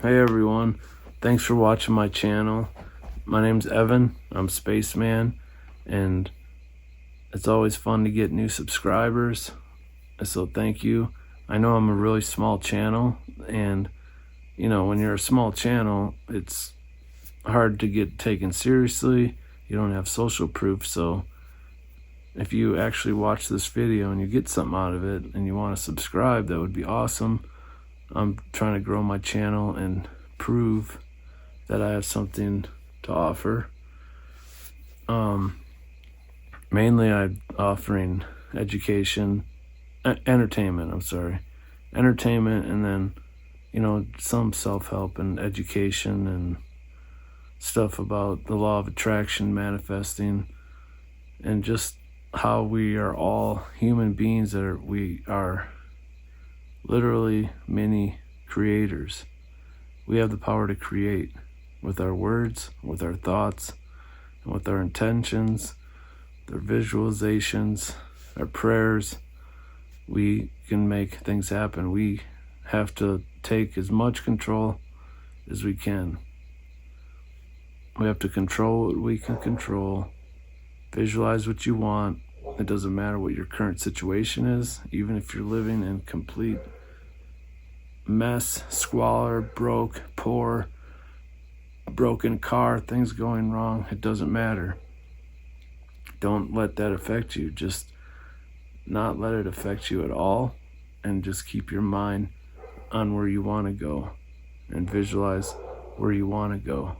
Hey everyone, thanks for watching my channel. My name's Evan, I'm Spaceman, and it's always fun to get new subscribers, so thank you. I know I'm a really small channel, and when you're a small channel, it's hard to get taken seriously. You don't have social proof, so if you actually watch this video and you get something out of it and you want to subscribe, that would be awesome. I'm trying to grow my channel and prove that I have something to offer. Mainly I'm offering entertainment, and then some self-help and education and stuff about the law of attraction, manifesting, and just how we are all human beings, we are literally mini creators. We have the power to create with our words, with our thoughts, and with our intentions, our visualizations, our prayers. We can make things happen. We have to take as much control as we can. We have to control what we can control. Visualize what you want. It doesn't matter what your current situation is, even if you're living in complete mess, squalor, broke, poor, broken car, things going wrong. It doesn't matter. Don't let that affect you. Just not let it affect you at all, and just keep your mind on where you want to go and visualize where you want to go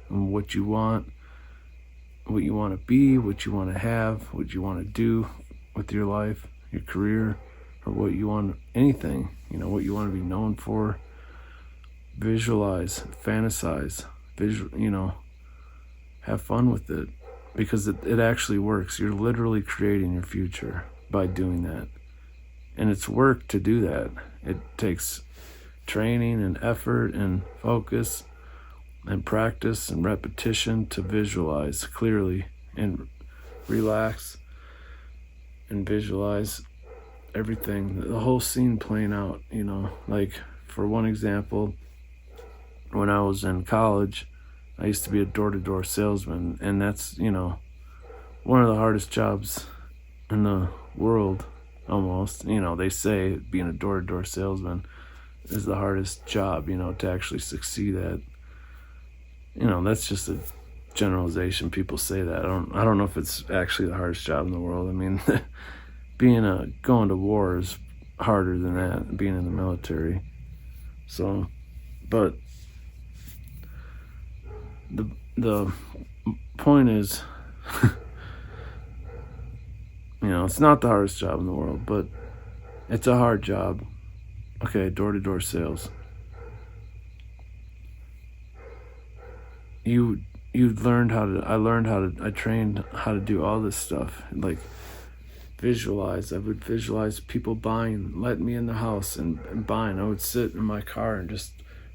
and what you want to be, what you want to have, what you want to do with your life, your career, or what you want, anything, what you want to be known for. Visualize, fantasize, have fun with it, because it actually works. You're literally creating your future by doing that. And it's work to do that. It takes training and effort and focus and practice and repetition to visualize clearly and relax and visualize everything, the whole scene playing out. Like, for one example, when I was in college, I used to be a door-to-door salesman, and that's one of the hardest jobs in the world, almost. They say being a door-to-door salesman is the hardest job, to actually succeed at. That's just a generalization. People say that. I don't know if it's actually the hardest job in the world. I mean, going to war is harder than that, being in the military. So, but the point is, it's not the hardest job in the world, but it's a hard job. Okay, door-to-door sales. I trained how to do all this stuff, like visualize. I would visualize people buying, letting me in the house and buying. I would sit in my car and just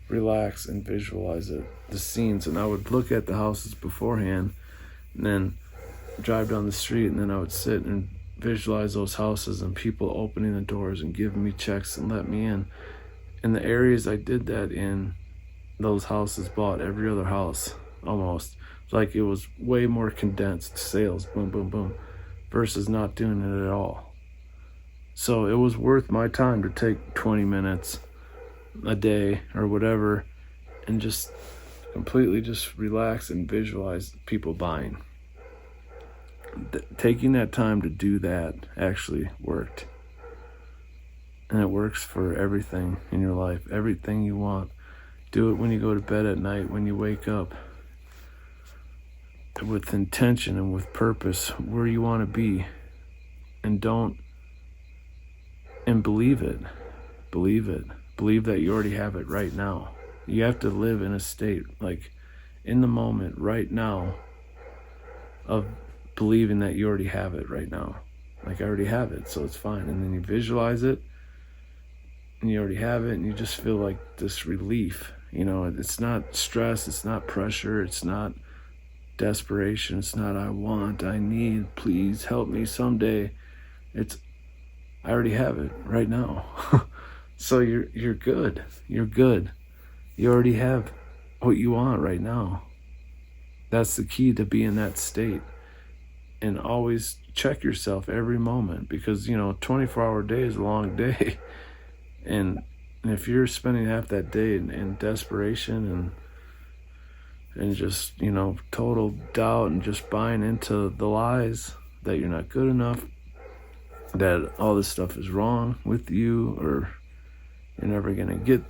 relax and visualize the scenes, and I would look at the houses beforehand and then drive down the street, and then I would sit and visualize those houses and people opening the doors and giving me checks and let me in. In the areas I did that in, those houses bought every other house, almost. Like, it was way more condensed sales, boom, boom, boom, versus not doing it at all. So it was worth my time to take 20 minutes a day or whatever and just completely just relax and visualize people buying. Taking that time to do that actually worked. And it works for everything in your life, everything you want. Do it when you go to bed at night, when you wake up, with intention and with purpose, where you want to be. And believe it. Believe it. Believe that you already have it right now. You have to live in a state, like, in the moment, right now, of believing that you already have it right now. Like, I already have it, so it's fine. And then you visualize it, and you already have it, and you just feel like this relief. It's not stress, it's not pressure, it's not desperation, it's not I need, please help me someday. It's, I already have it right now. So you're good. You're good. You already have what you want right now. That's the key to be in that state. And always check yourself every moment, because 24-hour day is a long day. and if you're spending half that day in desperation and just total doubt and just buying into the lies that you're not good enough, that all this stuff is wrong with you, or you're never gonna get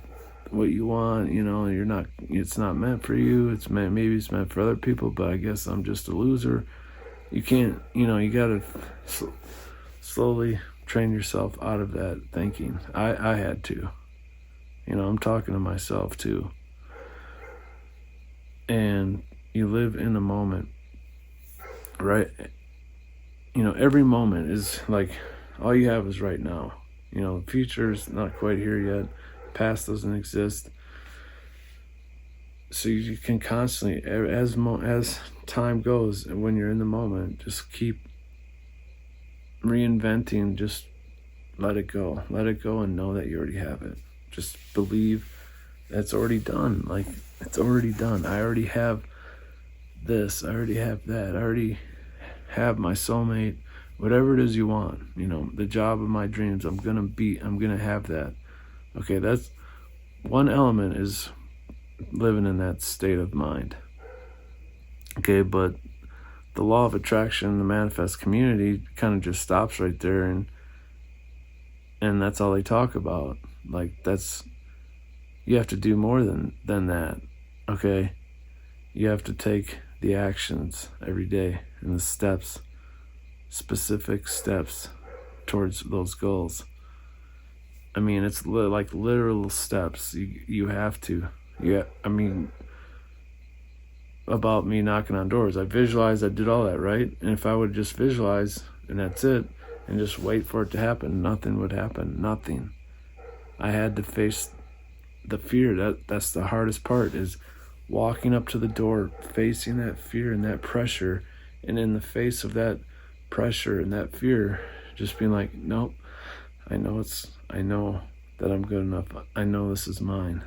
what you want, you're not, it's not meant for you, maybe it's meant for other people, but I guess I'm just a loser. You can't, you gotta slowly train yourself out of that thinking. I had to, I'm talking to myself too. And you live in the moment, right? Every moment is like, all you have is right now. The future's not quite here yet. Past doesn't exist. So you can constantly, as time goes, and when you're in the moment, just keep reinventing. Just let it go and know that you already have it. Just believe that's already done. Like, it's already done. I already have this, I already have that, I already have my soulmate, whatever it is you want, the job of my dreams, I'm gonna have that. Okay, that's one element, is living in that state of mind. Okay, but the law of attraction, the manifest community, kind of just stops right there, and that's all they talk about. Like, you have to do more than that. Okay, you have to take the actions every day and the steps, specific steps towards those goals. I mean, it's like literal steps. You have to. Yeah, I mean, about me knocking on doors, I visualized, I did all that, right? And if I would just visualize and that's it, and just wait for it to happen, nothing would happen. Nothing. I had to face the fear. That's the hardest part, is walking up to the door, facing that fear and that pressure, and in the face of that pressure and that fear, just being like, nope, I know that I'm good enough. I know this is mine.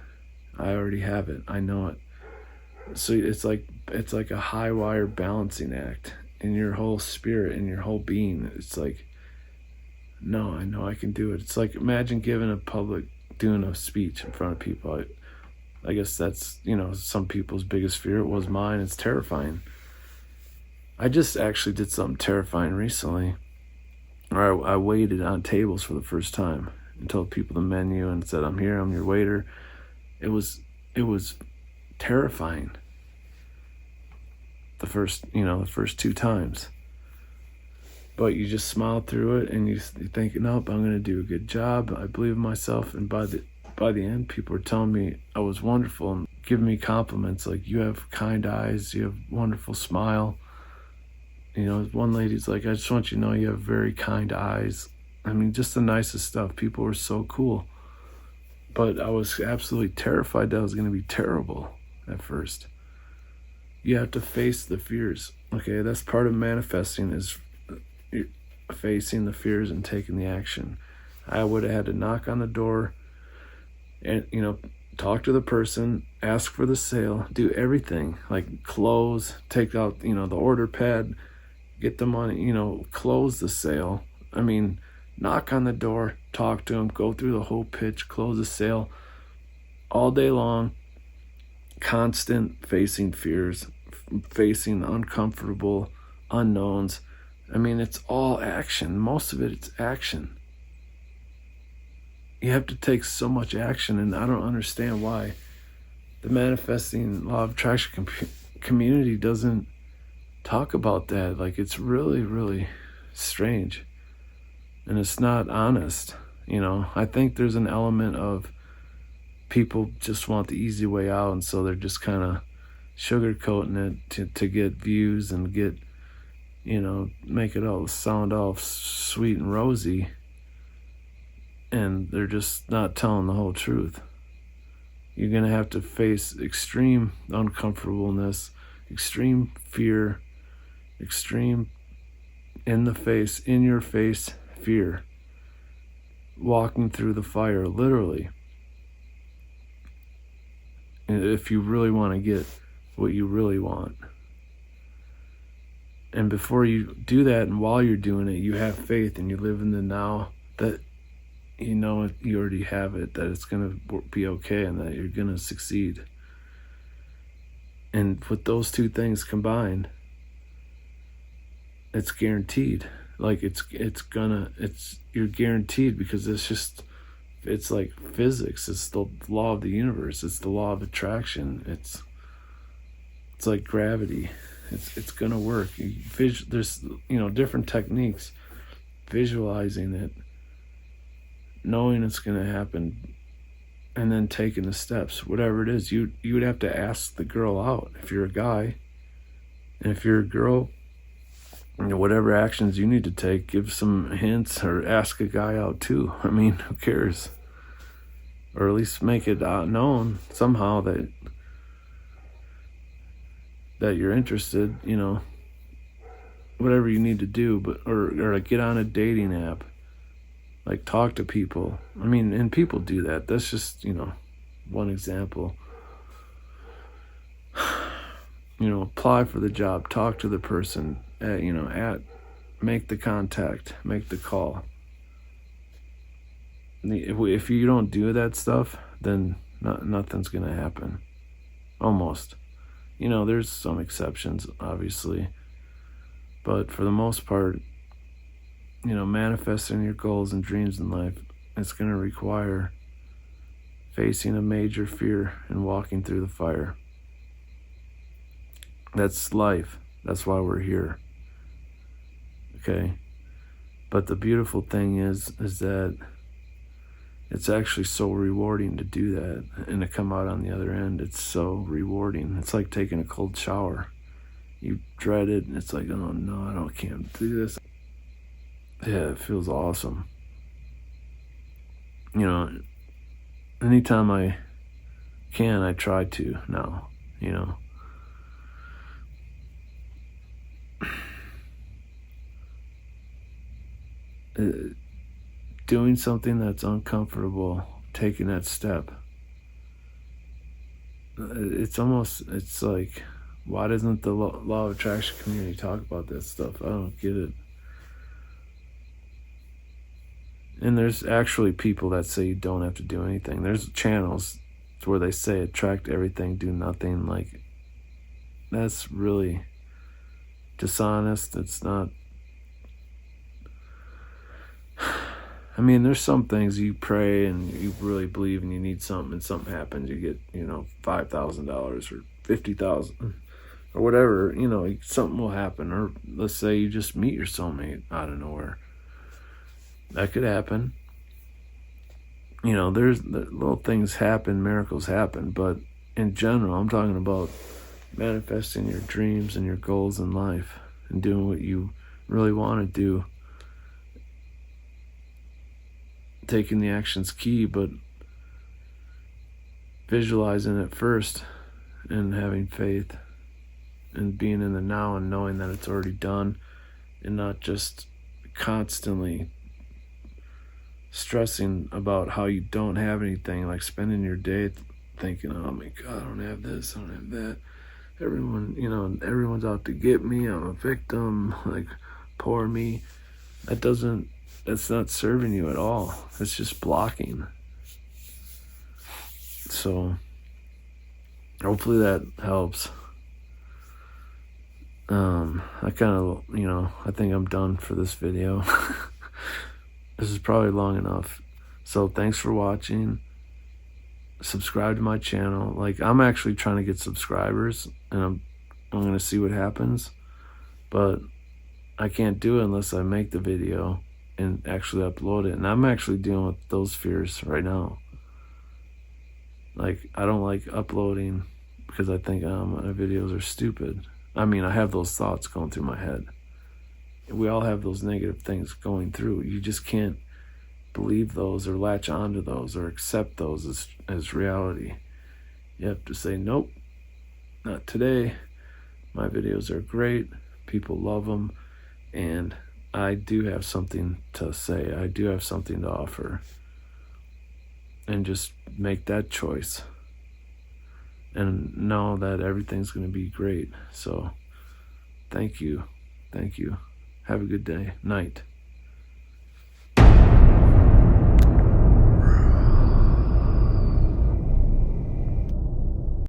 I already have it. I know it. So it's like a high wire balancing act in your whole spirit, in your whole being. It's like, no, I know I can do it. It's like, imagine doing a speech in front of people. I guess that's, some people's biggest fear. It was mine. It's terrifying. I just actually did something terrifying recently, where I waited on tables for the first time and told people the menu and said, I'm here, I'm your waiter. It was terrifying the first 2 times. But you just smile through it, and you think, nope, I'm going to do a good job. I believe in myself. And by the end, people were telling me I was wonderful and giving me compliments like, you have kind eyes, you have wonderful smile. One lady's like, I just want you to know you have very kind eyes. I mean, just the nicest stuff. People were so cool. But I was absolutely terrified that I was going to be terrible at first. You have to face the fears. Okay, that's part of manifesting, is facing the fears and taking the action. I would have had to knock on the door and, talk to the person, ask for the sale, do everything, like close, take out, the order pad, get the money, close the sale. I mean, knock on the door, talk to them, go through the whole pitch, close the sale, all day long, constant facing fears, facing the uncomfortable unknowns. I mean, it's all action. Most of it's action. You have to take so much action, and I don't understand why the manifesting law of attraction community doesn't talk about that. Like, it's really, really strange, and it's not honest. I think there's an element of people just want the easy way out, and so they're just kind of sugarcoating it to get views and get, make it all sound all sweet and rosy, and they're just not telling the whole truth. You're going to have to face extreme uncomfortableness, extreme fear, extreme in your face fear, walking through the fire, literally. if you really want to get what you really want. And before you do that, and while you're doing it, you have faith and you live in the now, that you know you already have it, that it's going to be okay and that you're going to succeed. And with those two things combined, it's guaranteed. Like you're guaranteed, because it's like physics. It's the law of the universe. It's the law of attraction. It's like gravity. It's gonna work. There's different techniques, visualizing it, knowing it's gonna happen, and then taking the steps. Whatever it is, you would have to ask the girl out if you're a guy, and if you're a girl, whatever actions you need to take, give some hints or ask a guy out too. I mean, who cares? Or at least make it known somehow that you're interested, whatever you need to do, but or like get on a dating app, like talk to people. I mean, and people do that. That's just, one example. Apply for the job, talk to the person, make the contact, make the call. If you don't do that stuff, then nothing's going to happen. Almost. There's some exceptions, obviously. But for the most part, manifesting your goals and dreams in life, it's going to require facing a major fear and walking through the fire. That's life. That's why we're here. Okay? But the beautiful thing is that it's actually so rewarding to do that, and to come out on the other end, it's so rewarding. It's like taking a cold shower. You dread it, and it's like, oh no, I can't do this. Yeah, it feels awesome. Anytime I can, I try to now, doing something that's uncomfortable, taking that step. It's like, why doesn't the law of attraction community talk about that stuff? I don't get it. And there's actually people that say you don't have to do anything. There's channels where they say attract everything, do nothing. Like, that's really dishonest. It's not. I mean, there's some things you pray and you really believe and you need something, and something happens, you get, $5,000 or $50,000 or whatever, something will happen. Or let's say you just meet your soulmate out of nowhere. That could happen. There's little things happen, miracles happen, but in general, I'm talking about manifesting your dreams and your goals in life and doing what you really want to do. Taking the action's key, but visualizing it first and having faith and being in the now and knowing that it's already done, and not just constantly stressing about how you don't have anything, like spending your day thinking, oh my God, I don't have this, I don't have that. Everyone's out to get me. I'm a victim. Like, poor me. That's not serving you at all. It's just blocking. So hopefully that helps. I think I'm done for this video. This is probably long enough. So thanks for watching. Subscribe to my channel. Like, I'm actually trying to get subscribers, and I'm going to see what happens. But I can't do it unless I make the video and actually upload it. And I'm actually dealing with those fears right now. Like, I don't like uploading because I think my videos are stupid. I mean, I have those thoughts going through my head. We all have those negative things going through. You just can't believe those or latch onto those or accept those as reality. You have to say, nope, not today. My videos are great. People love them. And I do have something to say. I do have something to offer. And just make that choice. and know that everything's going to be great. So thank you. Have a good day. Night.